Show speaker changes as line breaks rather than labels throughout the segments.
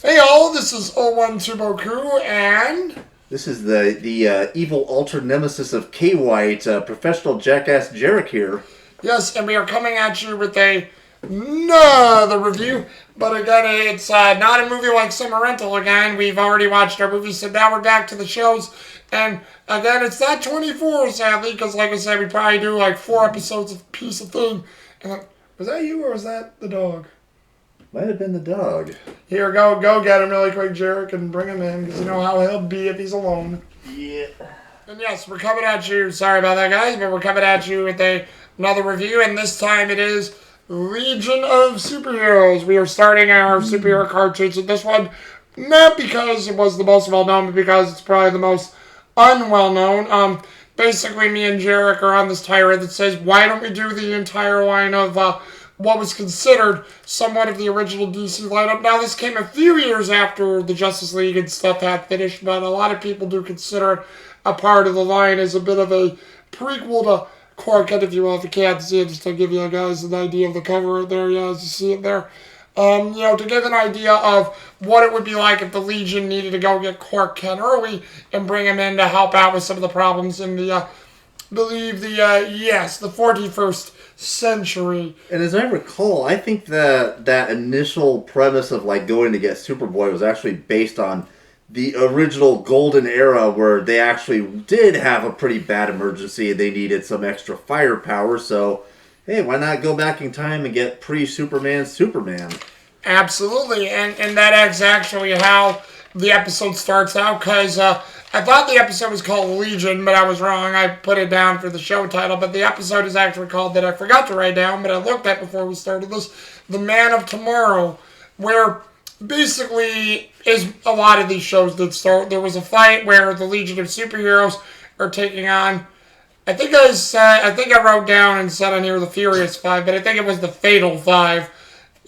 Hey all, this is 01 Tuboku, and...
This is the evil alter nemesis of K-White, professional jackass Jarek here.
Yes, and we are coming at you with another review, but again, it's not a movie like Summer Rental again. We've already watched our movie, so now we're back to the shows, and again, it's not 24, sadly, because like I said, we probably do like 4 episodes of piece of thing. And was that you, or was that the dog?
Might have been the dog.
Here, go get him really quick, Jarek, and bring him in, because you know how he'll be if he's alone.
Yeah.
And yes, we're coming at you, sorry about that, guys, but we're coming at you with another review, and this time it is Legion of Superheroes. We are starting our superhero cartoons with this one, not because it was the most well-known, but because it's probably the most unwell-known. Basically, me and Jarek are on this tirade that says, why don't we do the entire line of what was considered somewhat of the original DC lineup. Now, this came a few years after the Justice League and stuff had finished, but a lot of people do consider it a part of the line as a bit of a prequel to Clark Kent, if you will. If you can't see it, just to give you guys an idea of the cover there, yeah, as you see it there. To give an idea of what it would be like if the Legion needed to go get Clark Kent early and bring him in to help out with some of the problems in the, the 41st century.
And as I recall, I think that initial premise of like going to get Superboy was actually based on the original golden era where they actually did have a pretty bad emergency and they needed some extra firepower. So, hey, why not go back in time and get pre-Superman Superman?
Absolutely, and that is actually how the episode starts out, because I thought the episode was called Legion, but I was wrong. I put it down for the show title, but the episode is actually called, that I forgot to write down, but I looked at before we started this, The Man of Tomorrow, where basically is a lot of these shows that start. There was a fight where the Legion of Superheroes are taking on, I think I wrote down and said on here the Furious Five, but I think it was the Fatal Five.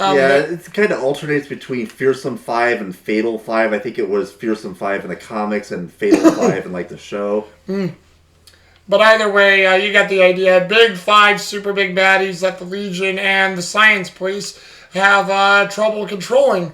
It kind of alternates between Fearsome 5 and Fatal 5. I think it was Fearsome 5 in the comics and Fatal 5 in like the show.
But either way, you got the idea. Big 5 super big baddies that the Legion and the Science Police have trouble controlling.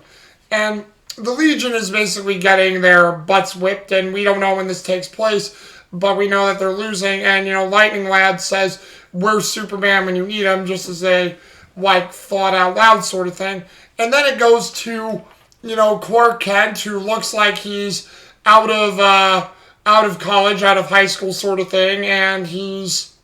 And the Legion is basically getting their butts whipped, and we don't know when this takes place, but we know that they're losing. And, Lightning Lad says, where's Superman when you need him, just as a thought out loud sort of thing. And then it goes to, Clark Kent, who looks like he's out of college, out of high school sort of thing, and he's,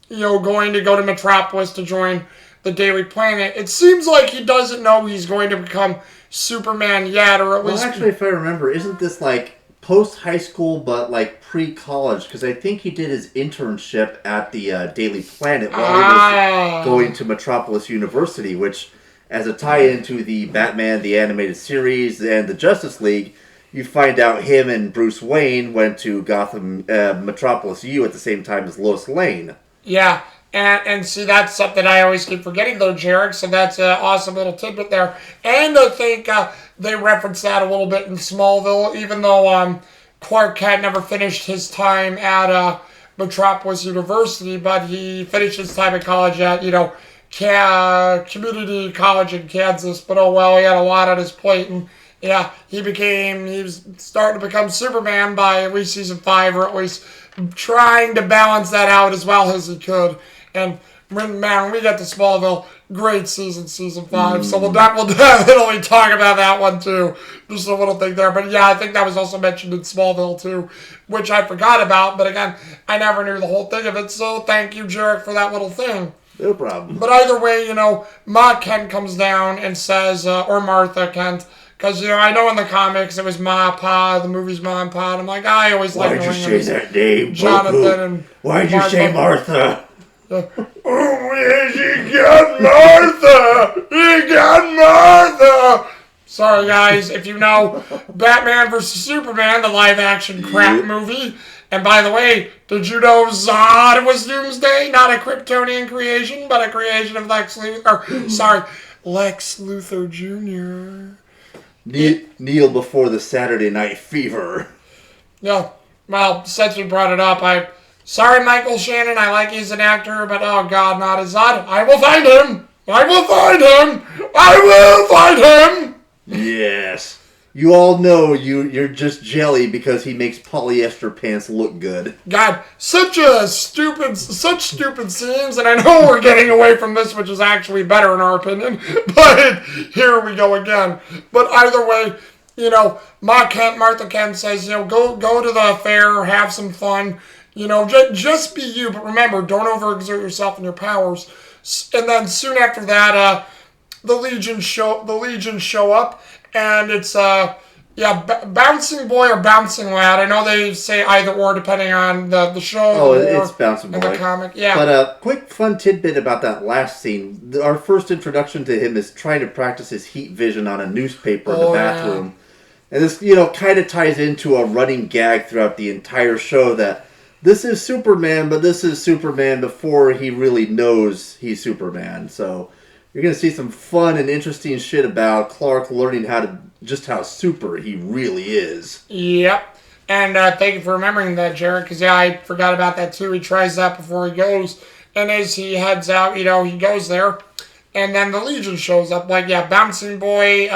going to go to Metropolis to join the Daily Planet. It seems like he doesn't know he's going to become Superman yet, or at least...
Well, actually, if I remember, isn't this like post-high school, but like pre-college, because I think he did his internship at the Daily Planet while he was going to Metropolis University, which, as a tie-in to the Batman, the animated series, and the Justice League, you find out him and Bruce Wayne went to Gotham, Metropolis U at the same time as Lois Lane.
Yeah, and see, that's something I always keep forgetting, though, Jarek, so that's an awesome little tidbit there. And I think they referenced that a little bit in Smallville, even though Clark Kent never finished his time at Metropolis University, but he finished his time at college at, community college in Kansas, but oh well, he had a lot on his plate, and yeah, he was starting to become Superman by at least season 5, or at least trying to balance that out as well as he could. And when we get to Smallville, great season 5. So we'll definitely talk about that one too. Just a little thing there. But yeah, I think that was also mentioned in Smallville too, which I forgot about. But again, I never knew the whole thing of it. So thank you, Jarek, for that little thing.
No problem.
But either way, Ma Kent comes down and says, or Martha Kent, because, I know in the comics it was Ma, Pa, the movie's Ma and Pa, and I'm like, I always like...
Why'd you say that name,
Jonathan and...
Why'd you say Martha?
He got Martha! He got Martha! Sorry, guys, if you know Batman vs. Superman, the live-action crap movie. And by the way, did you know Zod was Doomsday? Not a Kryptonian creation, but a creation of Lex Luthor Jr.
Kneel before the Saturday Night Fever.
Yeah, well, since we brought it up, sorry, Michael Shannon, I like he's an actor, but oh god, not as Zod. I will find him! I will find him! I will find him!
Yes. You all know you're just jelly because he makes polyester pants look good.
God, such stupid scenes, and I know we're getting away from this, which is actually better in our opinion, but here we go again. But either way, Martha Kent says, go to the fair, have some fun, just be you, but remember, don't overexert yourself in your powers. And then soon after that, the Legion show up, and it's bouncing boy or bouncing lad. I know they say either or depending on the show.
Oh, it's bouncing boy.
And the comic, yeah.
But a quick fun tidbit about that last scene. Our first introduction to him is trying to practice his heat vision on a newspaper in the bathroom. Yeah. And this, kind of ties into a running gag throughout the entire show that this is Superman, but this is Superman before he really knows he's Superman. So you're going to see some fun and interesting shit about Clark learning how super he really is.
Yep. And thank you for remembering that, Jared, because, I forgot about that, too. He tries that before he goes. And as he heads out, he goes there. And then the Legion shows up. Bouncing Boy,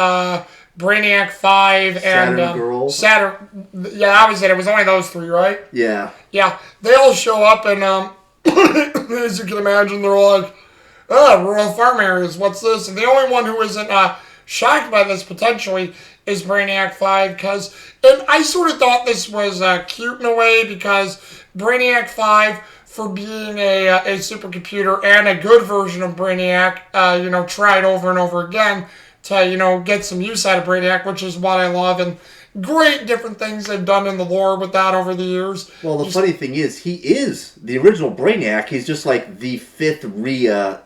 Brainiac 5, and
Saturn Girl.
Saturn. Yeah, that was it. It was only those three, right?
Yeah.
Yeah. They all show up, and as you can imagine, they're all like, rural farm areas, what's this? And the only one who isn't shocked by this potentially is Brainiac 5, and I sort of thought this was cute in a way, because Brainiac 5, for being a supercomputer and a good version of Brainiac, tried over and over again to, get some use out of Brainiac, which is what I love, and great different things they've done in the lore with that over the years.
Well, the funny thing is, he is the original Brainiac. He's just like the fifth rebuild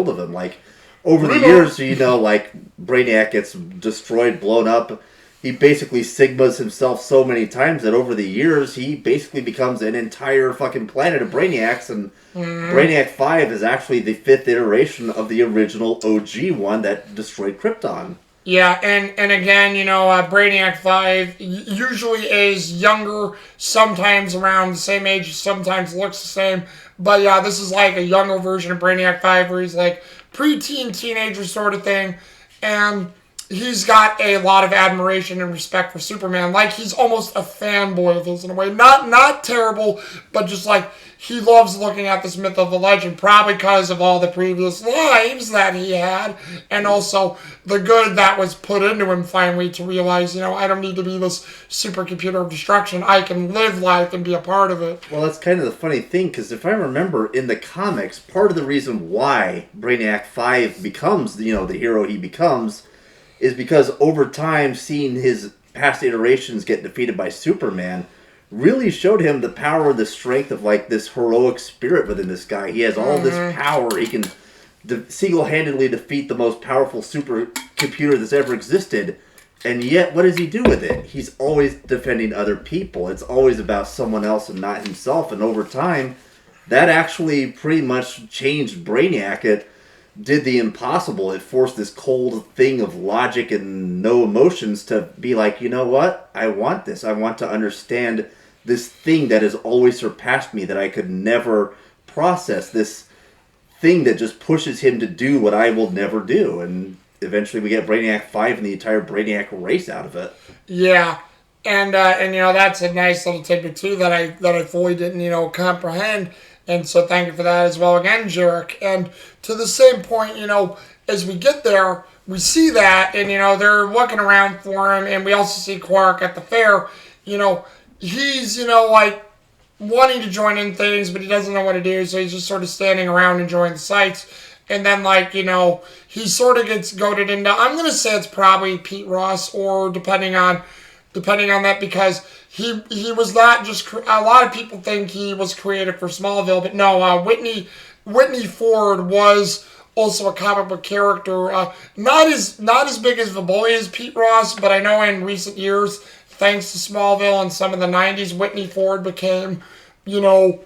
of him. Like, over the years, Brainiac gets destroyed, blown up. He basically Sigmas himself so many times that over the years, he basically becomes an entire fucking planet of Brainiacs, and Brainiac 5 is actually the fifth iteration of the original OG one that destroyed Krypton.
Yeah, and again, Brainiac 5 usually is younger, sometimes around the same age, sometimes looks the same. But yeah, this is like a younger version of Brainiac 5 where he's like preteen, teenager sort of thing. And he's got a lot of admiration and respect for Superman. Like, he's almost a fanboy of his in a way. Not terrible, but just like, he loves looking at this myth of the legend, probably because of all the previous lives that he had, and also the good that was put into him finally to realize, I don't need to be this supercomputer of destruction. I can live life and be a part of it.
Well, that's kind of the funny thing, because if I remember in the comics, part of the reason why Brainiac 5 becomes, the hero he becomes, is because over time, seeing his past iterations get defeated by Superman really showed him the power and the strength of this heroic spirit within this guy. He has all this power. He can single-handedly defeat the most powerful supercomputer that's ever existed. And yet, what does he do with it? He's always defending other people. It's always about someone else and not himself. And over time, that actually pretty much changed Brainiac. It did the impossible. It forced this cold thing of logic and no emotions to be like, you know what? I want this. I want to understand this thing that has always surpassed me, that I could never process. This thing that just pushes him to do what I will never do. And eventually we get Brainiac 5 and the entire Brainiac race out of it.
Yeah. And that's a nice little tidbit too that I fully didn't, comprehend. And so thank you for that as well again, Jarek. And to the same point, as we get there, we see that, and, they're looking around for him, and we also see Quark at the fair. He's, wanting to join in things, but he doesn't know what to do, so he's just sort of standing around enjoying the sights. And then, he sort of gets goaded into, I'm going to say it's probably Pete Ross, or depending on that, because he was not just, a lot of people think he was created for Smallville, but no, Whitney Ford was also a comic book character, not as big as the boy as Pete Ross, but I know in recent years, thanks to Smallville and some of the 90s, Whitney Ford became, a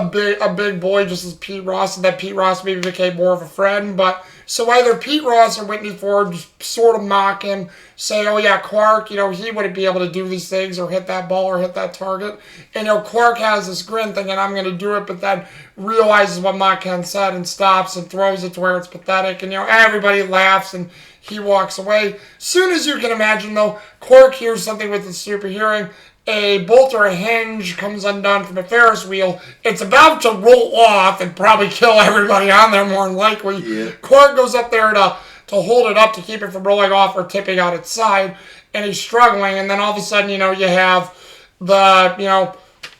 big boy just as Pete Ross, and that Pete Ross maybe became more of a friend, but So either Pete Ross or Whitney Ford just sort of mock him, say, oh yeah, Clark, he wouldn't be able to do these things or hit that ball or hit that target. And, Clark has this grin thinking, I'm going to do it, but then realizes what Ma Ken said and stops and throws it to where it's pathetic. And, everybody laughs and he walks away. Soon as you can imagine, though, Clark hears something with his super hearing. A bolt or a hinge comes undone from a Ferris wheel. It's about to roll off and probably kill everybody on there, more than likely.
Yeah.
Clark goes up there to hold it up to keep it from rolling off or tipping out its side, and he's struggling. And then all of a sudden, you have the, I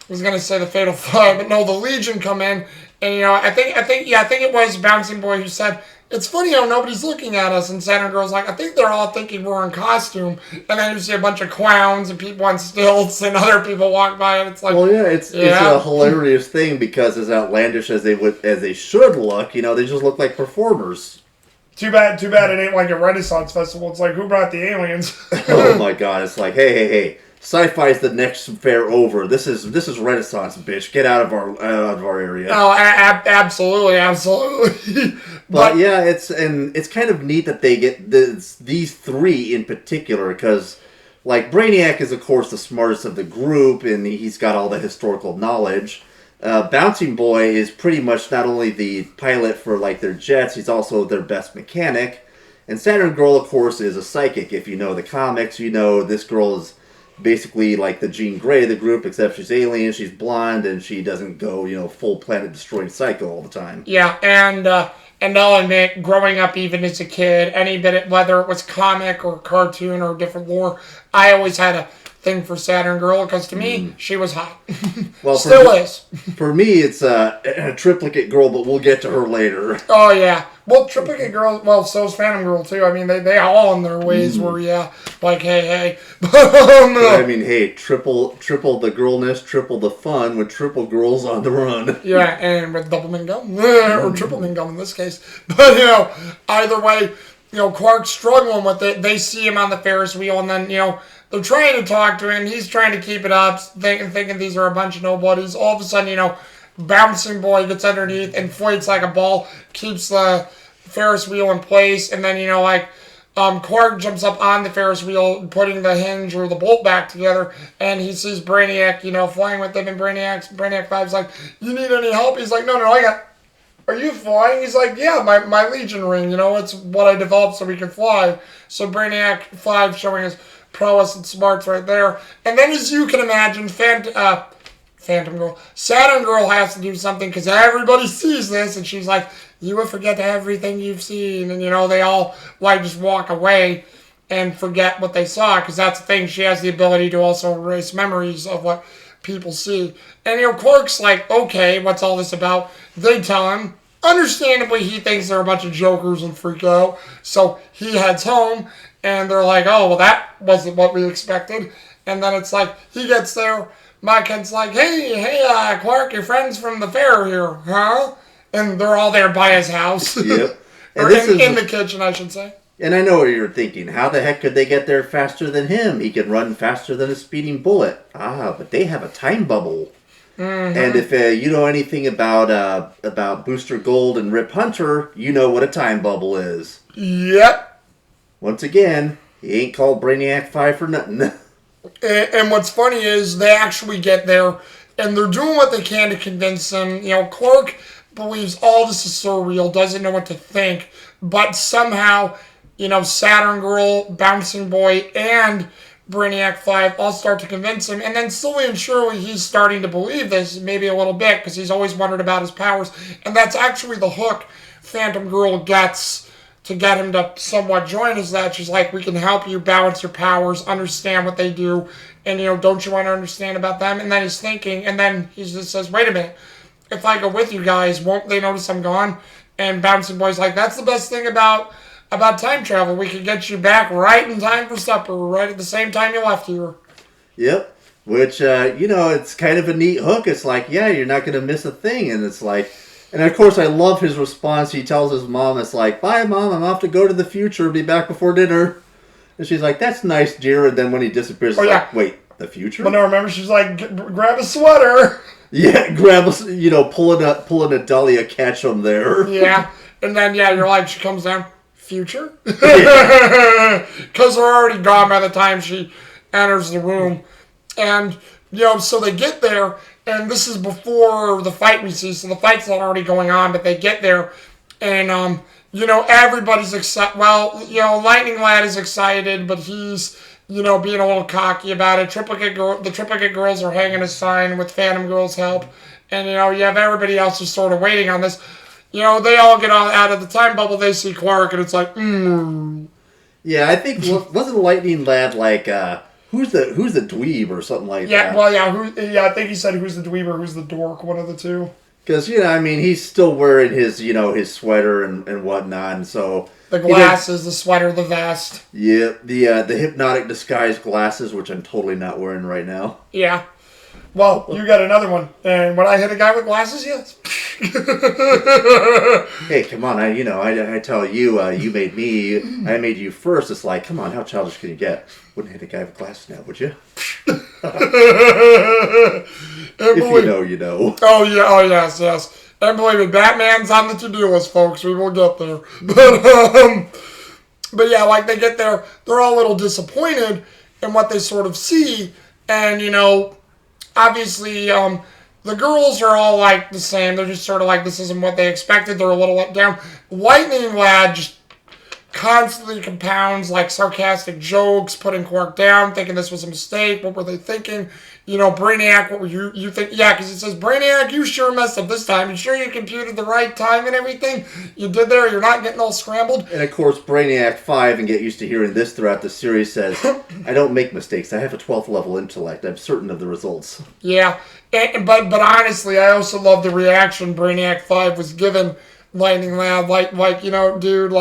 was gonna say the Fatal Five, but no, the Legion come in, and I think it was Bouncing Boy who said, it's funny how nobody's looking at us, and Saturn Girl's like, I think they're all thinking we're in costume, and then you see a bunch of clowns and people on stilts, and other people walk by, and it's like,
well, yeah, it's a hilarious thing because as outlandish as they should look, they just look like performers.
Too bad it ain't like a Renaissance festival. It's like, who brought the aliens?
Oh my God! It's like, hey. Sci-fi is the next fair over. This is Renaissance, bitch. Get out of our area.
Oh, absolutely.
But yeah, it's kind of neat that they get these three in particular because, like, Brainiac is of course the smartest of the group and he's got all the historical knowledge. Bouncing Boy is pretty much not only the pilot for like their jets, he's also their best mechanic. And Saturn Girl, of course, is a psychic. If you know the comics, this girl is basically like the Jean Grey of the group, except she's alien, she's blonde, and she doesn't go, full planet-destroying psycho all the time.
Yeah, and I'll admit, growing up even as a kid, whether it was comic or cartoon or different lore, I always had a thing for Saturn Girl, because to me, she was hot.
Well,
Still is.
For me, it's a triplicate girl, but we'll get to her later.
Oh, yeah. Well, triplicate girl, so is Phantom Girl, too. I mean, they all in their ways were, like, hey.
I mean, hey, triple the girlness, triple the fun with triple girls on the run.
Yeah, and with double gum, or triple gum in this case. But, either way, Clark's struggling with it. They see him on the Ferris wheel, and then, they're trying to talk to him. He's trying to keep it up, thinking these are a bunch of nobodies. All of a sudden, Bouncing Boy gets underneath, inflates like a ball, keeps the Ferris wheel in place, and then, Clark jumps up on the Ferris wheel, putting the hinge or the bolt back together, and he sees Brainiac, flying with him, and Brainiac 5's like, you need any help? He's like, no, I got... Are you flying? He's like, yeah, my Legion ring, it's what I developed so we can fly. So Brainiac 5 showing his prowess and smarts right there. And then, as you can imagine, Phantom Girl, Saturn Girl has to do something because everybody sees this, and she's like, you will forget everything you've seen. And, they all, just walk away and forget what they saw, because that's the thing. She has the ability to also erase memories of what people see. And, Clark's like, okay, what's all this about? They tell him. Understandably, he thinks they're a bunch of jokers and freak out. So he heads home, and they're like, oh, well, that wasn't what we expected. And then it's like, he gets there. My kid's like, hey, Clark, your friends from the fair here, huh? And they're all there by his house.
Yep.
Or in the kitchen, I should say.
And I know what you're thinking. How the heck could they get there faster than him? He can run faster than a speeding bullet. But they have a time bubble. Mm-hmm. And if you know anything about Booster Gold and Rip Hunter, you know what a time bubble is.
Yep.
Once again, he ain't called Brainiac 5 for nothing.
And what's funny is they actually get there, and they're doing what they can to convince him. Clark believes all this is surreal, doesn't know what to think, but somehow, Saturn Girl, Bouncing Boy, and Brainiac 5 all start to convince him, and then slowly and surely he's starting to believe this, maybe a little bit, because he's always wondered about his powers, and that's actually the hook Phantom Girl gets to get him to somewhat join, is that she's like, we can help you balance your powers, understand what they do, and, don't you want to understand about them? And then he's thinking, and then he just says, wait a minute, if I go with you guys, won't they notice I'm gone? And Bouncing Boy's like, that's the best thing about time travel. We can get you back right in time for supper, right at the same time you left here.
Yep. Which, it's kind of a neat hook. It's like, yeah, you're not going to miss a thing. And it's like, and of course I love his response. He tells his mom, it's like, bye, Mom, I'm off to go to the future. Be back before dinner. And she's like, that's nice, dear. And then when he disappears, it's like, wait, the future?
But no, remember, she's like, grab a sweater.
Yeah, pulling a Dahlia Ketchum there.
Yeah. And then, yeah, you're like, she comes down, future? Because they're already gone by the time she enters the room. And, so they get there, and this is before the fight we see, so the fight's not already going on, but they get there, and, everybody's excited. Well, Lightning Lad is excited, but he's, being a little cocky about it. The Triplicate Girls are hanging a sign with Phantom Girl's help, and, you have everybody else just sort of waiting on this. They all get out of the time bubble, they see Clark, and it's like,
Yeah, I think, wasn't Lightning Lad like, who's the dweeb or something like
yeah,
that?
well, I think he said who's the dweeb or who's the dork, one of the two.
Because, he's still wearing his, his sweater and whatnot, and so...
The glasses, the sweater, the vest.
Yeah, the hypnotic disguise glasses, which I'm totally not wearing right now.
Yeah. Well, you got another one. And when I hit a guy with glasses, yes.
Hey, come on! I tell you, you made me. I made you first. It's like, come on, how childish can you get? Wouldn't hit a guy with glasses now, would you? If you know, you know.
Oh yeah! Oh yes, yes. And believe me, Batman's on the to-do list, folks. We will get there. But yeah, like they get there, they're all a little disappointed in what they sort of see, and obviously, the girls are all like the same. They're just sort of like, this isn't what they expected. They're a little let down. Lightning Lad just constantly compounds like sarcastic jokes, putting Quark down, thinking this was a mistake. What were they thinking? Brainiac, what were you think? Yeah, because it says, Brainiac, you sure messed up this time. You sure you computed the right time and everything? You did there? You're not getting all scrambled?
And of course, Brainiac 5, and get used to hearing this throughout the series, says, I don't make mistakes. I have a 12th level intellect. I'm certain of the results.
Yeah, but honestly, I also love the reaction Brainiac 5 was given Lightning Lad, dude,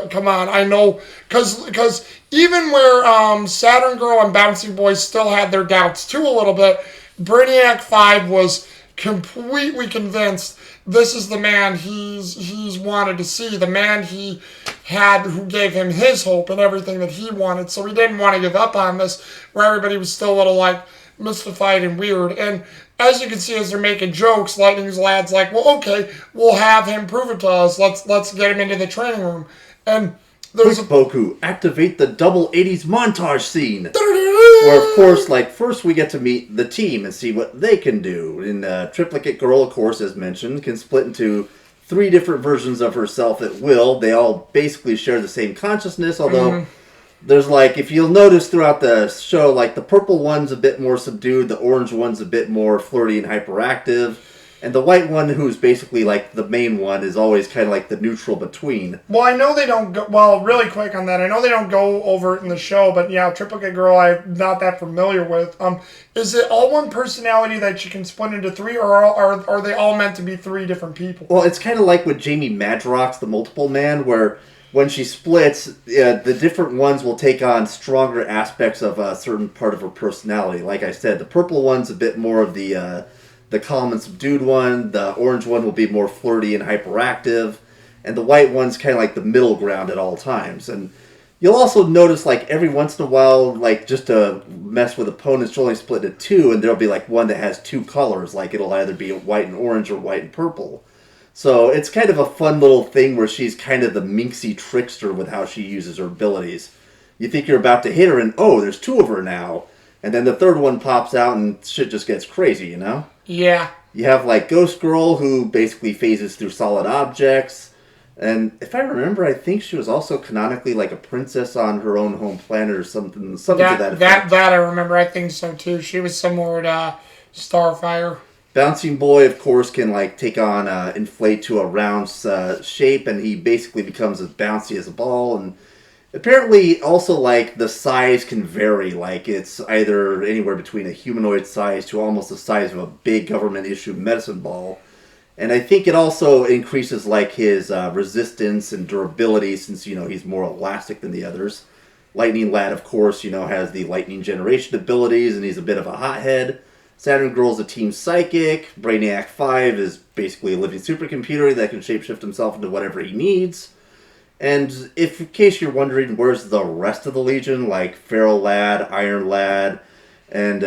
come on, I know, because even where Saturn Girl and Bouncy Boy still had their doubts too a little bit, Brainiac 5 was completely convinced this is the man he's wanted to see, the man he had who gave him his hope and everything that he wanted, so he didn't want to give up on this, where everybody was still a little, mystified and weird, and as you can see, as they're making jokes, Lightning Lad's like, well, okay, we'll have him prove it to us. Let's get him into the training room. And there's
Boku, activate the double 80s montage scene. Where, of course, first we get to meet the team and see what they can do. And Triplicate Girl, of course, as mentioned, can split into 3 different versions of herself at will. They all basically share the same consciousness, although... There's if you'll notice throughout the show, the purple one's a bit more subdued, the orange one's a bit more flirty and hyperactive, and the white one, who's basically the main one, is always kind of the neutral between.
Well, I know they don't go, really quick on that, I know they don't go over it in the show, but yeah, Triplicate Girl I'm not that familiar with. Is it all one personality that you can split into 3, or are they all meant to be 3 different people?
Well, it's kind of like with Jamie Madrox, the Multiple Man, where... when she splits, the different ones will take on stronger aspects of a certain part of her personality. Like I said, the purple one's a bit more of the calm and subdued one. The orange one will be more flirty and hyperactive. And the white one's kind of like the middle ground at all times. And you'll also notice, every once in a while, just to mess with opponents, you'll only split into 2, and there'll be, one that has 2 colors. It'll either be white and orange or white and purple. So it's kind of a fun little thing where she's kind of the minxy trickster with how she uses her abilities. You think you're about to hit her and, oh, there's 2 of her now. And then the third one pops out and shit just gets crazy, you know?
Yeah.
You have Ghost Girl, who basically phases through solid objects. And if I remember, I think she was also canonically a princess on her own home planet or something to that effect.
That I remember. I think so too. She was somewhere at Starfire.
Bouncing Boy, of course, can take on inflate to a round shape, and he basically becomes as bouncy as a ball. And apparently, also the size can vary. It's either anywhere between a humanoid size to almost the size of a big government-issued medicine ball. And I think it also increases his resistance and durability, since he's more elastic than the others. Lightning Lad, of course, has the lightning generation abilities, and he's a bit of a hothead. Saturn Girl's a team psychic. Brainiac 5 is basically a living supercomputer that can shapeshift himself into whatever he needs. And if, in case you're wondering, where's the rest of the Legion, Feral Lad, Iron Lad, and,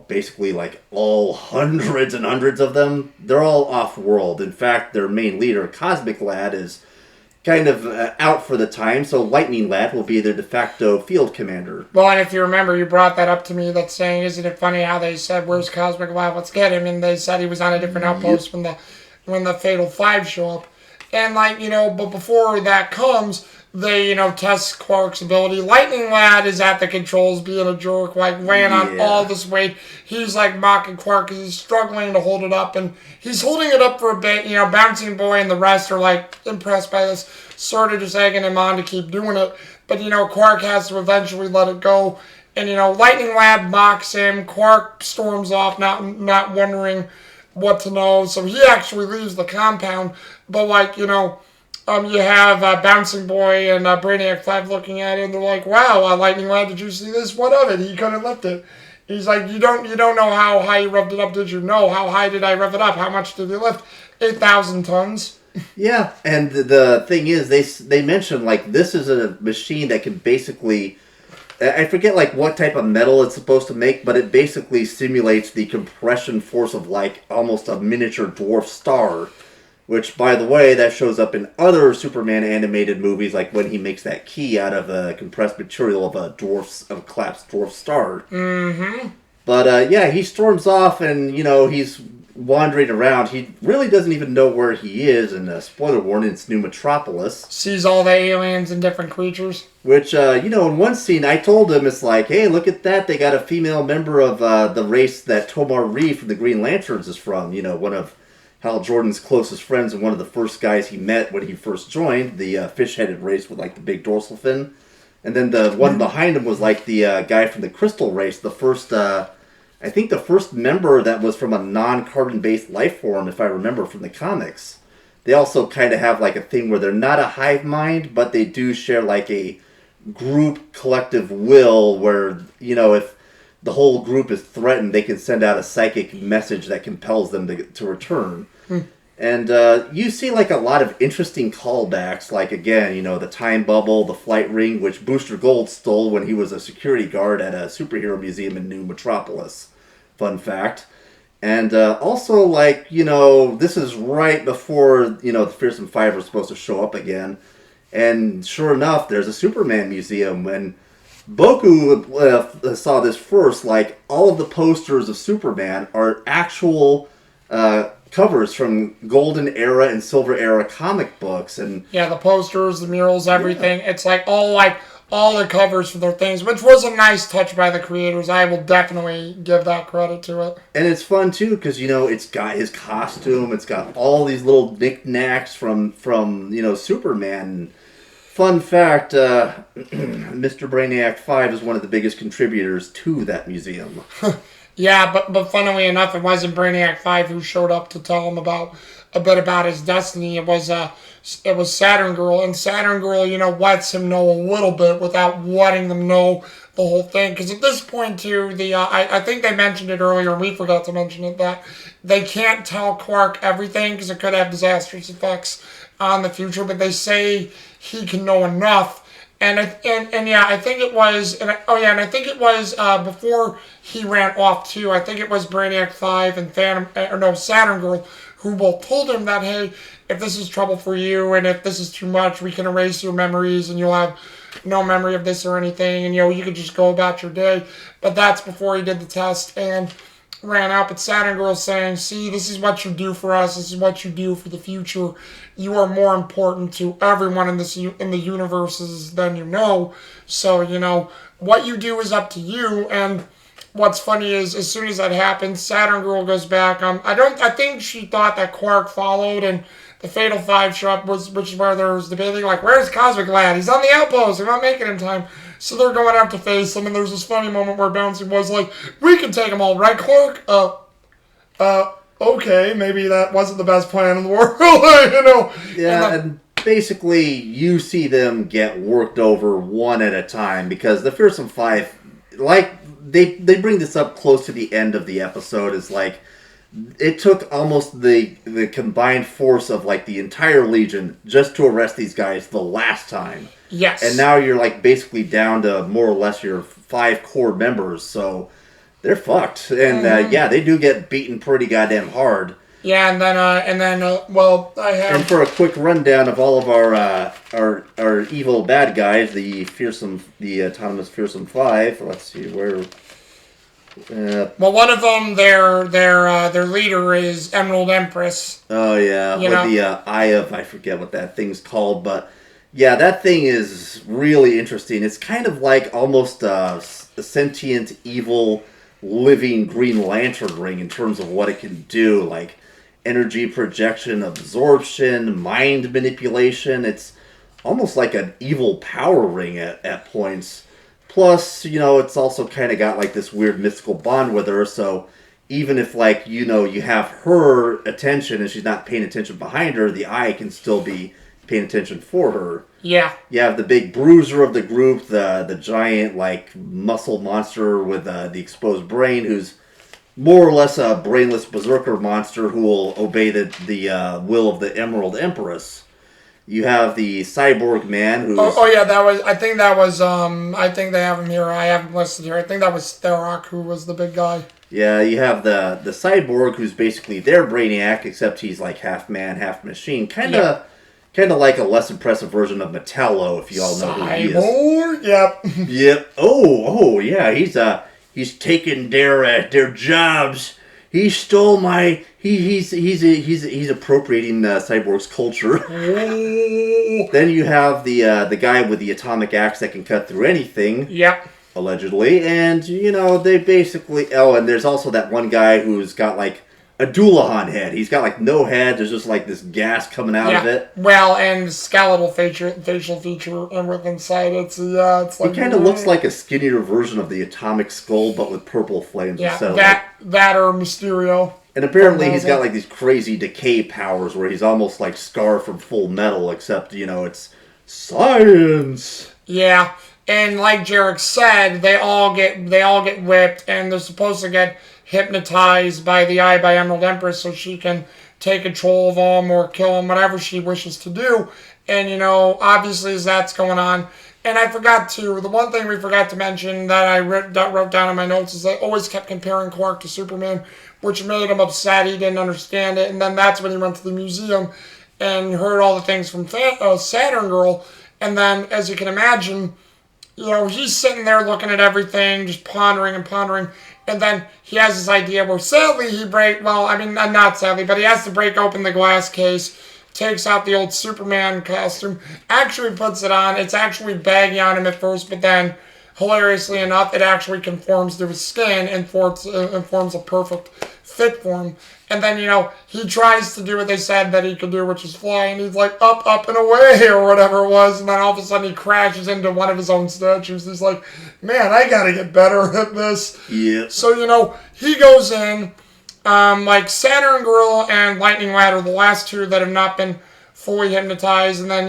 basically, all hundreds and hundreds of them, they're all off-world. In fact, their main leader, Cosmic Lad, is kind of out for the time, so Lightning Lad will be their de facto field commander.
Well, and if you remember, you brought that up to me, that saying, isn't it funny how they said, where's Cosmic Lad, let's get him, and they said he was on a different outpost when the Fatal Five show up. And, like, but before that comes, they, test Quark's ability. Lightning Lad is at the controls being a jerk, like, laying on all this weight. He's, like, mocking Quark because he's struggling to hold it up, and he's holding it up for a bit. Bouncing Boy and the rest are, like, impressed by this, sort of just egging him on to keep doing it. But, Quark has to eventually let it go. And, Lightning Lad mocks him. Quark storms off, not wondering what to know. So he actually leaves the compound. But, like, you have Bouncing Boy and Brainiac 5 looking at it, and they're like, wow, Lightning Lad, did you see this? What of it? He couldn't lift it. He's like, you don't know how high you revved it up, did you? No. How high did I rev it up? How much did you lift? 8,000 tons.
Yeah, and the thing is, they mentioned, like, this is a machine that can basically... I forget, like, what type of metal it's supposed to make, but it basically simulates the compression force of, like, almost a miniature dwarf star. Which, by the way, that shows up in other Superman animated movies, like when he makes that key out of a compressed material of a collapsed dwarf star.
Mm-hmm.
But, he storms off and, he's wandering around. He really doesn't even know where he is, and spoiler warning, it's New Metropolis.
Sees all the aliens and different creatures.
Which, in one scene, I told him, it's like, hey, look at that, they got a female member of the race that Tomar Reeve from the Green Lanterns is from, one of Hal Jordan's closest friends and one of the first guys he met when he first joined, the fish-headed race with, like, the big dorsal fin. And then the one behind him was, like, the guy from the Crystal race, the first... I think the first member that was from a non-carbon-based life form, if I remember from the comics. They also kind of have like a thing where they're not a hive mind, but they do share like a group collective will where, if the whole group is threatened, they can send out a psychic message that compels them to return. And you see like a lot of interesting callbacks, like again, the time bubble, the flight ring, which Booster Gold stole when he was a security guard at a superhero museum in New Metropolis. Fun fact. And also, like, this is right before, the Fearsome Five are supposed to show up again. And sure enough, there's a Superman museum. And Boku saw this first. Like, all of the posters of Superman are actual covers from Golden Era and Silver Era comic books. And
yeah, the posters, the murals, everything. Yeah. It's like all the covers for their things, which was a nice touch by the creators. I will definitely give that credit to it.
And it's fun, too, because, it's got his costume. It's got all these little knickknacks from Superman. Fun fact, Mr. Brainiac 5 is one of the biggest contributors to that museum.
Yeah, but funnily enough, it wasn't Brainiac 5 who showed up to tell him a bit about his destiny. It was Saturn Girl, and Saturn Girl, lets him know a little bit without letting them know the whole thing. Because at this point, too, I think they mentioned it earlier, and we forgot to mention it, that they can't tell Quark everything because it could have disastrous effects on the future. But they say he can know enough. And I think it was, and I think it was before he ran off too. I think it was Brainiac 5 and Saturn Girl, who both told him that, hey, if this is trouble for you and if this is too much, we can erase your memories and you'll have no memory of this or anything, and you could just go about your day. But that's before he did the test and ran out. But Saturn Girl's saying, see, this is what you do for us. This is what you do for the future. You are more important to everyone in the universes than you know. So, what you do is up to you. And what's funny is, as soon as that happens, Saturn Girl goes back. I think she thought that Quark followed, and the Fatal Five show up, which is where there was debating, like, where's Cosmic Lad? He's on the outpost. We're not making him time. So they're going out to face him, and there's this funny moment where Bouncy was like, we can take them all, right, Quark? Okay, maybe that wasn't the best plan in the world,
Yeah, and basically, you see them get worked over one at a time, because the Fearsome Five, like, they bring this up close to the end of the episode, is like, it took almost the combined force of, like, the entire Legion just to arrest these guys the last time.
Yes.
And now you're, like, basically down to more or less your 5 core members, so they're fucked. And, they do get beaten pretty goddamn hard.
Yeah, well, I have.
And for a quick rundown of all of our evil bad guys, the autonomous fearsome five. Let's see where.
Well, one of them, their leader is Emerald Empress.
Oh yeah, with the eye of, I forget what that thing's called, but yeah, that thing is really interesting. It's kind of like almost a sentient, evil, living Green Lantern ring in terms of what it can do, like energy projection, absorption, mind manipulation. It's almost like an evil power ring at points. Plus, it's also kind of got like this weird mystical bond with her, so even if like, you have her attention and she's not paying attention behind her, the eye can still be paying attention for her.
Yeah.
You have the big bruiser of the group, the giant like muscle monster with the exposed brain, who's more or less a brainless berserker monster who will obey the will of the Emerald Empress. You have the cyborg man who's...
yeah, I think they have him here. I haven't listed here. I think that was Tharok who was the big guy.
Yeah, you have the cyborg who's basically their Brainiac, except he's like half man, half machine. Kind of like a less impressive version of Metallo, if you all know who he is.
Cyborg? Yep.
Yep. Oh, yeah. He's taken their jobs. He stole my. He's appropriating Cyborg's culture. Then you have the guy with the atomic axe that can cut through anything.
Yep.
Allegedly, and they basically. Oh, and there's also that one guy who's got like a Doulahan head. He's got like no head. There's just like this gas coming out of it.
Well, and skeletal facial feature, and with inside it's like
he kind of looks like a skinnier version of the Atomic Skull, but with purple flames.
Yeah,
instead
that or Mysterio.
And apparently he's got like these crazy decay powers where he's almost like Scar from Full Metal, except it's science.
Yeah, and like Jarek said, they all get whipped, and they're supposed to get hypnotized by the Eye by Emerald Empress so she can take control of them or kill them, whatever she wishes to do. And obviously as that's going on. And the one thing we forgot to mention that I wrote down in my notes is they always kept comparing Clark to Superman, which made him upset. He didn't understand it. And then that's when he went to the museum and heard all the things from Saturn Girl. And then, as you can imagine, he's sitting there looking at everything, just pondering and pondering. And then he has this idea where sadly not sadly, but he has to break open the glass case, takes out the old Superman costume, actually puts it on. It's actually baggy on him at first, but then, hilariously enough, it actually conforms to his skin and forms a perfect fit for him. And then, he tries to do what they said that he could do, which is fly, and he's like, up, and away, or whatever it was, and then all of a sudden he crashes into one of his own statues. He's like, man, I gotta get better at this.
Yeah.
So, he goes in, like Saturn Girl and Lightning Lad are the last two that have not been fully hypnotized, and then,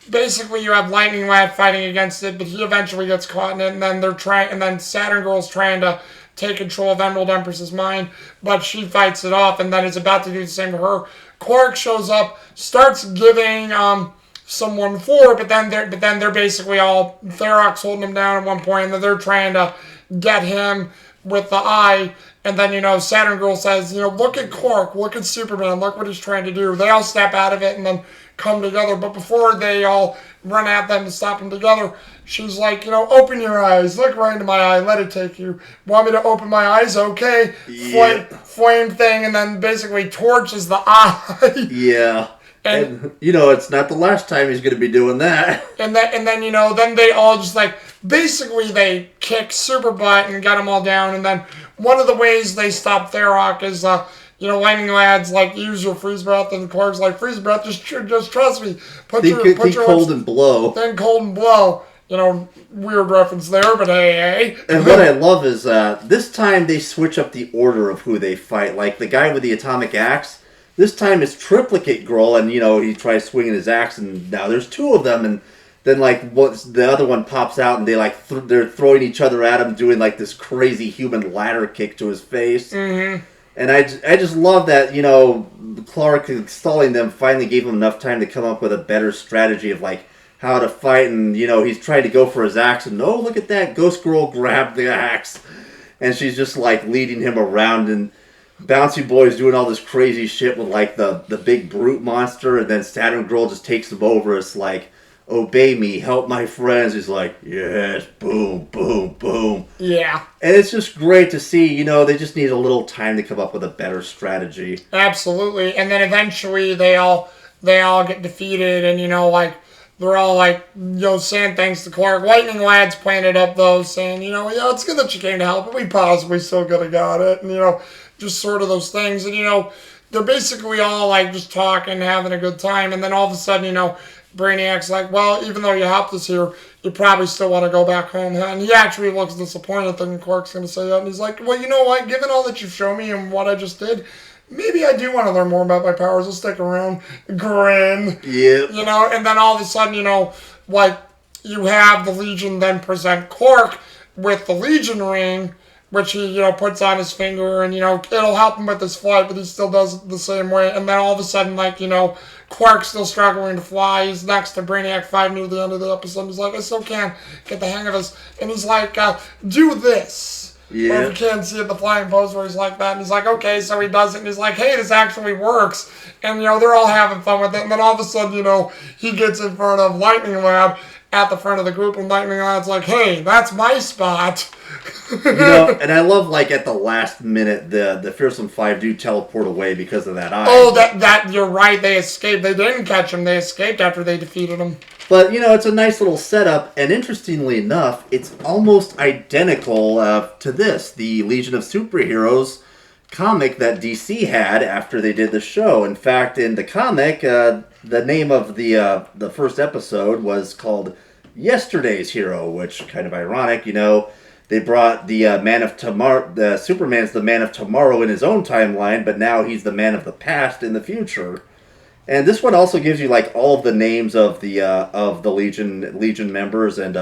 basically you have Lightning Lad fighting against it, but he eventually gets caught in it, and then Saturn Girl's trying to take control of Emerald Empress's mind, but she fights it off, and then is about to do the same to her. Clark shows up, starts giving someone four, but then they're basically all Tharok's holding him down at one point, and then they're trying to get him with the eye. And then, Saturn Girl says, look at Clark, look at Superman, look what he's trying to do. They all step out of it and then come together. But before they all run at them to stop them together, she's like, open your eyes, look right into my eye, let it take you. Want me to open my eyes? Okay.
Yeah.
Flame thing, and then basically torches the eye.
Yeah. And it's not the last time he's going to be doing that.
And then then they all just basically they kick super butt and get them all down. And then one of the ways they stop Tharok is, Lightning Lad's use your freeze breath, and Clark's like, freeze breath, just trust me. Put your
cold and blow.
Then cold and blow. Weird reference there, but hey.
And what I love is this time they switch up the order of who they fight. Like the guy with the atomic axe. This time it's Triplicate Girl, and he tries swinging his axe, and now there's two of them, and then the other one pops out, and they're throwing each other at him, doing this crazy human ladder kick to his face.
Mm-hmm.
And I just love that Clark installing them finally gave him enough time to come up with a better strategy of how to fight, and he's trying to go for his axe, and look at that, Ghost Girl grabbed the axe, and she's just leading him around, and Bouncy Boy's doing all this crazy shit with like the big brute monster, and then Saturn Girl just takes him over. It's like, obey me, help my friends. He's like, yes, boom, boom, boom.
Yeah.
And it's just great to see, they just need a little time to come up with a better strategy.
Absolutely. And then eventually they all get defeated, and like they're all like, saying thanks to Clark. Lightning Lad's playing it up though, saying, yeah, it's good that you came to help, but we possibly still could have got it. And just sort of those things. And they're basically all like just talking, having a good time, and then all of a sudden, Brainiac's like, well, even though you helped us here, you probably still want to go back home, huh? And he actually looks disappointed, thinking Quark's going to say that. And he's like, well, you know what? Given all that you've shown me and what I just did, maybe I do want to learn more about my powers. I'll stick around. Grin.
Yeah.
And then all of a sudden, like, you have the Legion then present Quark with the Legion ring, which he, puts on his finger, and, it'll help him with his flight, but he still does it the same way. And then all of a sudden, like, Quark's still struggling to fly. He's next to Brainiac 5 near the end of the episode. He's like, I still can't get the hang of this. And he's like, do this.
Yeah.
Or if you can't see it, the flying pose where he's like that. And he's like, okay, so he does it. And he's like, hey, this actually works. And, they're all having fun with it. And then all of a sudden, he gets in front of Lightning Lad at the front of the group. And Lightning Lad's like, hey, that's my spot.
And I love, like, at the last minute, the Fearsome Five do teleport away because of that eye.
Oh, that you're right. They escaped. They didn't catch him. They escaped after they defeated him.
But, it's a nice little setup, and interestingly enough, it's almost identical to this, the Legion of Superheroes comic that DC had after they did the show. In fact, in the comic, the name of the first episode was called Yesterday's Hero, which kind of ironic, They brought the Man of Tomorrow. The Superman's the Man of Tomorrow in his own timeline, but now he's the Man of the Past in the future. And this one also gives you like all of the names of the Legion members. And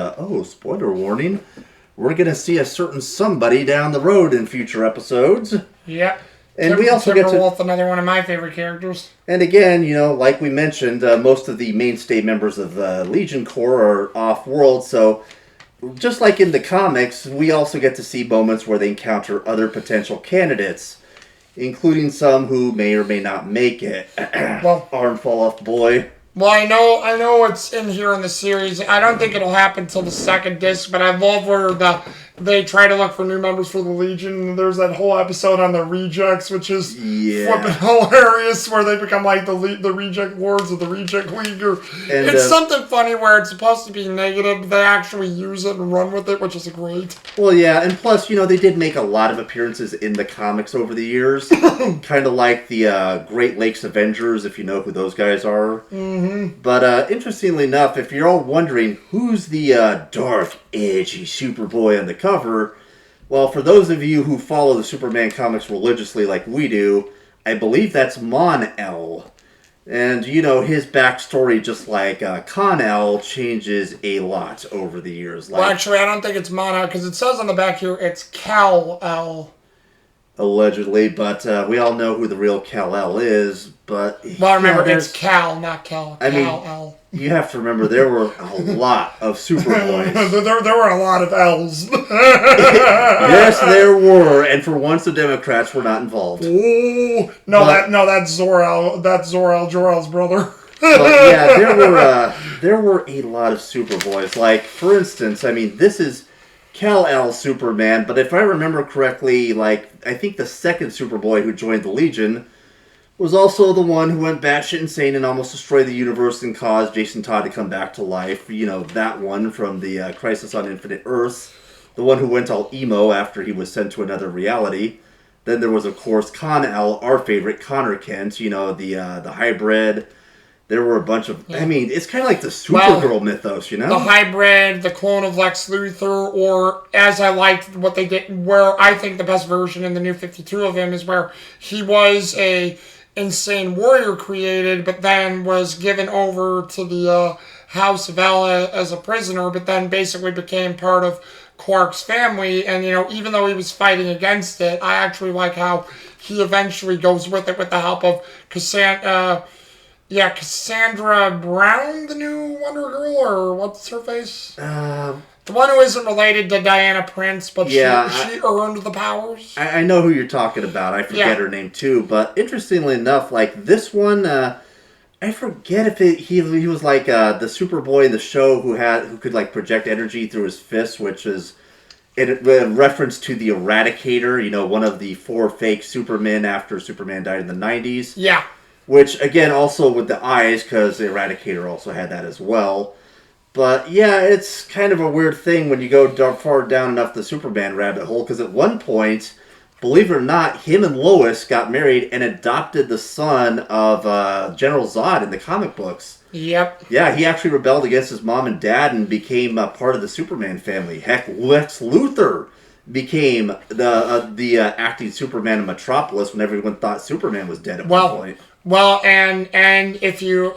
spoiler warning, we're gonna see a certain somebody down the road in future episodes.
Yep.
And we also get to
Timberwolf, another one of my favorite characters.
And again, like we mentioned, most of the mainstay members of the Legion Corps are off-world, so. Just like in the comics, we also get to see moments where they encounter other potential candidates, including some who may or may not make it.
Well,
Arm fall off boy.
Well, I know it's in here in the series. I don't think it'll happen till the second disc, but I love where they try to look for new members for the Legion. There's that whole episode on the Rejects, which is flipping hilarious, where they become like the Reject Lords of the Reject League. It's something funny where it's supposed to be negative, but they actually use it and run with it, which is great.
Well, yeah, and plus, they did make a lot of appearances in the comics over the years. Kind of like the Great Lakes Avengers, if you know who those guys are.
Mm-hmm.
But interestingly enough, if you're all wondering who's the dark, edgy Superboy on the cover, well, for those of you who follow the Superman comics religiously like we do, I believe that's Mon-El. And, his backstory, just like Con-El, changes a lot over the years.
Well, actually, I don't think it's Mon-El, because it says on the back here it's Kal-El.
Allegedly, but we all know who the real Kal-El is, but...
Well, remember, it's Kal, not Kal. Kal-El.
You have to remember, there were a lot of Superboys.
there were a lot of L's.
Yes, there were, and for once the Democrats were not involved.
Oh, that's Zor-El. That's Jor-El's brother.
But yeah, there were a lot of Superboys. Like, for instance, this is Kal-El Superman, but if I remember correctly, like, I think the second Superboy who joined the Legion was also the one who went batshit insane and almost destroyed the universe and caused Jason Todd to come back to life. That one from the Crisis on Infinite Earths. The one who went all emo after he was sent to another reality. Then there was, of course, Con-El, our favorite, Connor Kent, the hybrid. There were a bunch of... Yeah. It's kind of like the Supergirl mythos,
The hybrid, the clone of Lex Luthor, or, as I liked what they did, where I think the best version in the New 52 of him is where he was a insane warrior created, but then was given over to the House of El as a prisoner, but then basically became part of Quark's family, and, even though he was fighting against it, I actually like how he eventually goes with it with the help of Cassandra Brown, the new Wonder Girl, or what's her face? The one who isn't related to Diana Prince, but she earned the powers.
I know who you're talking about. I forget her name too. But interestingly enough, like this one, I forget if he was like the Superboy in the show who could like project energy through his fists, which is in reference to the Eradicator. You know, one of the 4 fake Supermen after Superman died in the 90s.
Yeah.
Which again, also with the eyes, because the Eradicator also had that as well. But yeah, it's kind of a weird thing when you go far down enough the Superman rabbit hole, because at one point, believe it or not, him and Lois got married and adopted the son of General Zod in the comic books.
Yep.
Yeah, he actually rebelled against his mom and dad and became part of the Superman family. Heck, Lex Luthor became the acting Superman in Metropolis when everyone thought Superman was dead at one point.
Well, and if you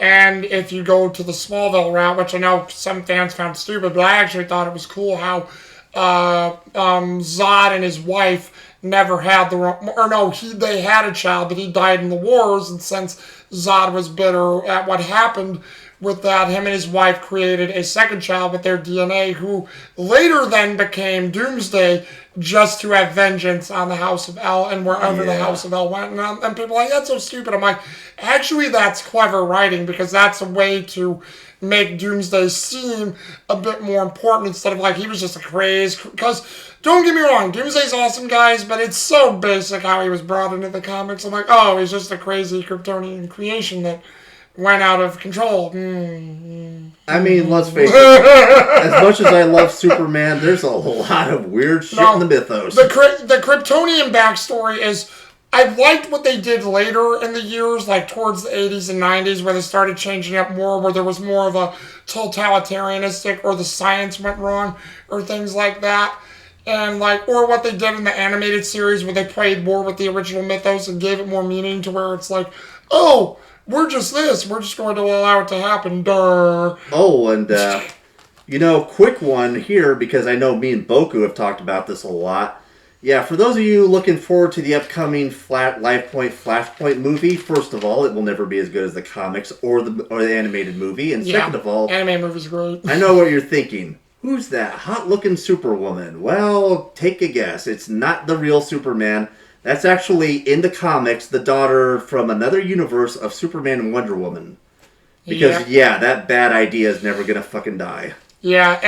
go to the Smallville route, which I know some fans found stupid, but I actually thought it was cool how Zod and his wife never had they had a child, but he died in the wars, and since Zod was bitter at what happened with that, him and his wife created a second child with their DNA, who later then became Doomsday, just to have vengeance on the House of El and wherever the House of El went. And people are like, that's so stupid. I'm like, actually, that's clever writing, because that's a way to make Doomsday seem a bit more important instead of like he was just a craze. Because, don't get me wrong, Doomsday's awesome, guys, but it's so basic how he was brought into the comics. I'm like, oh, he's just a crazy Kryptonian creation that went out of control.
I mean, let's face it. As much as I love Superman, there's a lot of weird shit in the mythos.
The Kryptonian backstory is, I liked what they did later in the years, like towards the 80s and 90s, where they started changing up more, where there was more of a totalitarianistic, or the science went wrong, or things like that. And or what they did in the animated series, where they played more with the original mythos and gave it more meaning, to where it's like, oh, we're just this. We're just going to allow it to happen. Duh.
Oh, and, quick one here, because I know me and Boku have talked about this a lot. Yeah, for those of you looking forward to the upcoming Flashpoint movie, first of all, it will never be as good as the comics or the animated movie. And second of all,
animated movie's great.
I know what you're thinking. Who's that hot-looking Superwoman? Well, take a guess. It's not the real Superman. That's actually, in the comics, the daughter from another universe of Superman and Wonder Woman. Because, that bad idea is never going to fucking die.
Yeah,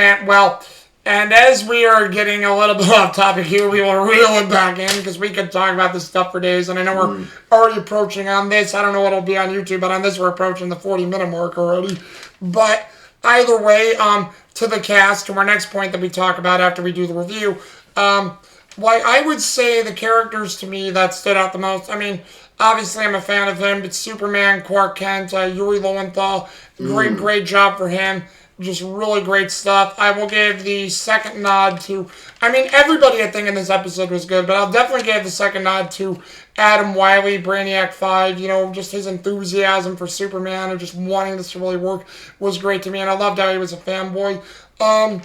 and as we are getting a little bit off topic here, we will reel it back in, because we could talk about this stuff for days, and I know we're already approaching on this. I don't know what will be on YouTube, but on this we're approaching the 40-minute mark already. But either way, to the cast, to our next point that we talk about after we do the review, I would say the characters to me that stood out the most, I mean, obviously I'm a fan of him, but Superman, Clark Kent, Yuri Lowenthal, great job for him. Just really great stuff. I will give the second nod to, I mean, everybody I think in this episode was good, but I'll definitely give the second nod to Adam Wiley, Brainiac 5. Just his enthusiasm for Superman and just wanting this to really work was great to me, and I loved how he was a fanboy. And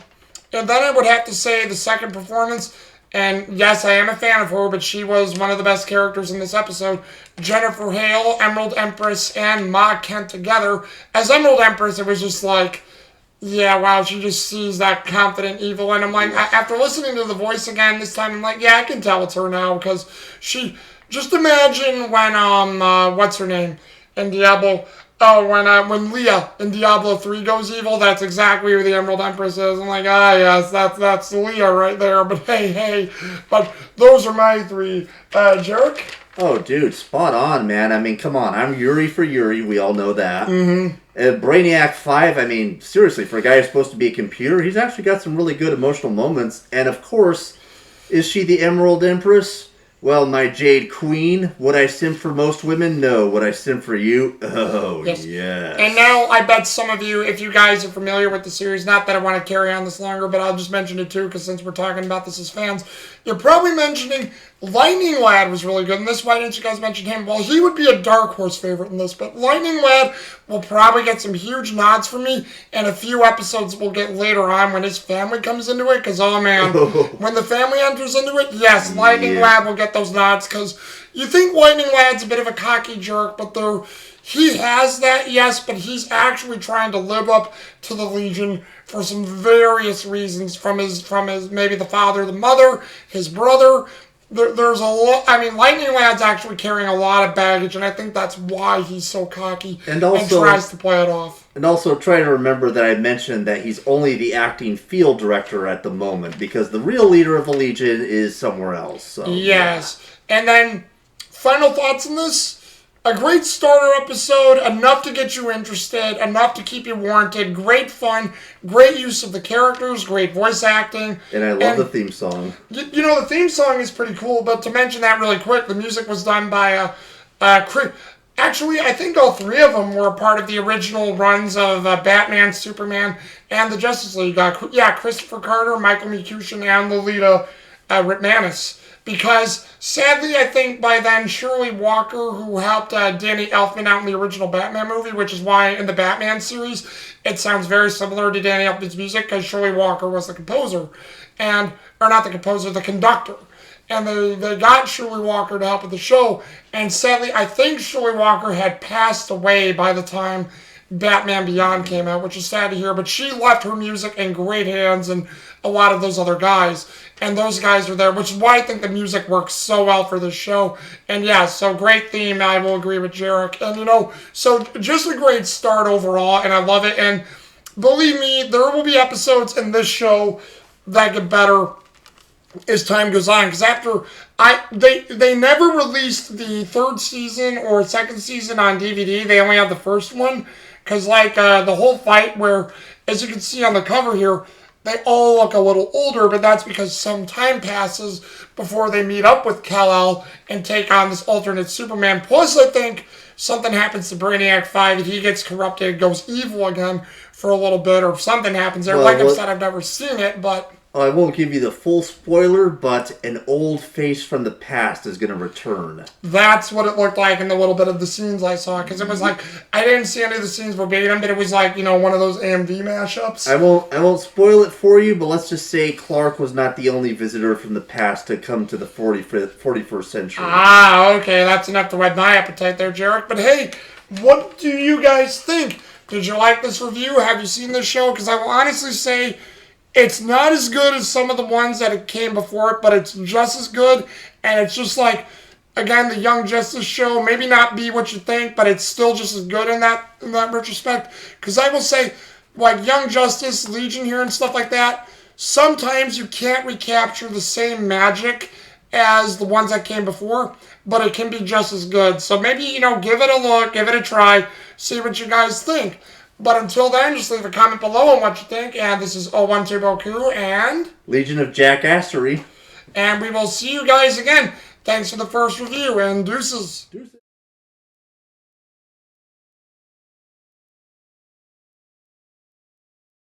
then I would have to say the second performance, and yes, I am a fan of her, but she was one of the best characters in this episode. Jennifer Hale, Emerald Empress, and Ma Kent together. As Emerald Empress, it was just like, yeah, wow, she just sees that confident evil. And I'm like, after listening to the voice again this time, I'm like, yeah, I can tell it's her now, because she, just imagine when, what's her name in Diablo, when Leah in Diablo 3 goes evil, that's exactly who the Emerald Empress is. I'm like, yes, that's Leah right there, but hey, but those are my three. Jerk?
Oh, dude, spot on, man. I mean, come on, I'm Yuri for Yuri, we all know that. Brainiac 5, I mean, seriously, for a guy who's supposed to be a computer, he's actually got some really good emotional moments, and of course, is she the Emerald Empress? Well, my Jade Queen, would I simp for most women? No. Would I simp for you? Oh, yes.
And now, I bet some of you, if you guys are familiar with the series, not that I want to carry on this longer, but I'll just mention it too, because since we're talking about this as fans, you're probably mentioning Lightning Lad was really good in this. Why didn't you guys mention him? Well, he would be a dark horse favorite in this, but Lightning Lad will probably get some huge nods from me, and a few episodes we'll get later on when his family comes into it, because, oh man, when the family enters into it, yes, Lightning Lad will get those nods, because you think Lightning Lad's a bit of a cocky jerk, but he has that, yes, but he's actually trying to live up to the Legion for some various reasons, from his maybe the father, the mother, his brother. There's a lot. I mean, Lightning Lad's actually carrying a lot of baggage, and I think that's why he's so cocky and tries to play it off.
And also try to remember that I mentioned that he's only the acting field director at the moment, because the real leader of the Legion is somewhere else. So,
yes. Yeah. And then, final thoughts on this? A great starter episode, enough to get you interested, enough to keep you warranted, great fun, great use of the characters, great voice acting.
And I love the theme song.
You know, the theme song is pretty cool, but to mention that really quick, the music was done by Chris. Actually, I think all three of them were part of the original runs of Batman, Superman, and the Justice League. Christopher Carter, Michael Mikushin, and Lolita Ritmanis. Because, sadly, I think by then, Shirley Walker, who helped Danny Elfman out in the original Batman movie, which is why in the Batman series, it sounds very similar to Danny Elfman's music, because Shirley Walker was the composer. Or not the composer, the conductor. And they got Shirley Walker to help with the show. And sadly, I think Shirley Walker had passed away by the time Batman Beyond came out, which is sad to hear. But she left her music in great hands and a lot of those other guys. And those guys are there, which is why I think the music works so well for this show. And yeah, so great theme. I will agree with Jarek. And, you know, so just a great start overall, and I love it. And believe me, there will be episodes in this show that get better as time goes on, because after they never released the third season or second season on DVD. They only have the first one, because like the whole fight where, as you can see on the cover here, they all look a little older, but that's because some time passes before they meet up with Kal-El and take on this alternate Superman. Plus, I think something happens to Brainiac 5 and he gets corrupted and goes evil again for a little bit, or something happens there. Like I said, I've never seen it, but
I won't give you the full spoiler, but an old face from the past is going to return.
That's what it looked like in the little bit of the scenes I saw, because it was like, I didn't see any of the scenes verbatim, but it was like, you know, one of those AMV mashups.
I won't spoil it for you, but let's just say Clark was not the only visitor from the past to come to the 41st century.
Ah, okay, that's enough to whet my appetite there, Jarek. But hey, what do you guys think? Did you like this review? Have you seen this show? Because I will honestly say, it's not as good as some of the ones that came before it, but it's just as good. And it's just like, again, the Young Justice show, maybe not be what you think, but it's still just as good in that retrospect. Because I will say, like Young Justice, Legion here and stuff like that, sometimes you can't recapture the same magic as the ones that came before, but it can be just as good. So maybe, you know, give it a look, give it a try, see what you guys think. But until then, just leave a comment below on what you think. And this is 01 Turbo Crew and
Legion of Jackassery.
And we will see you guys again. Thanks for the first review, and deuces.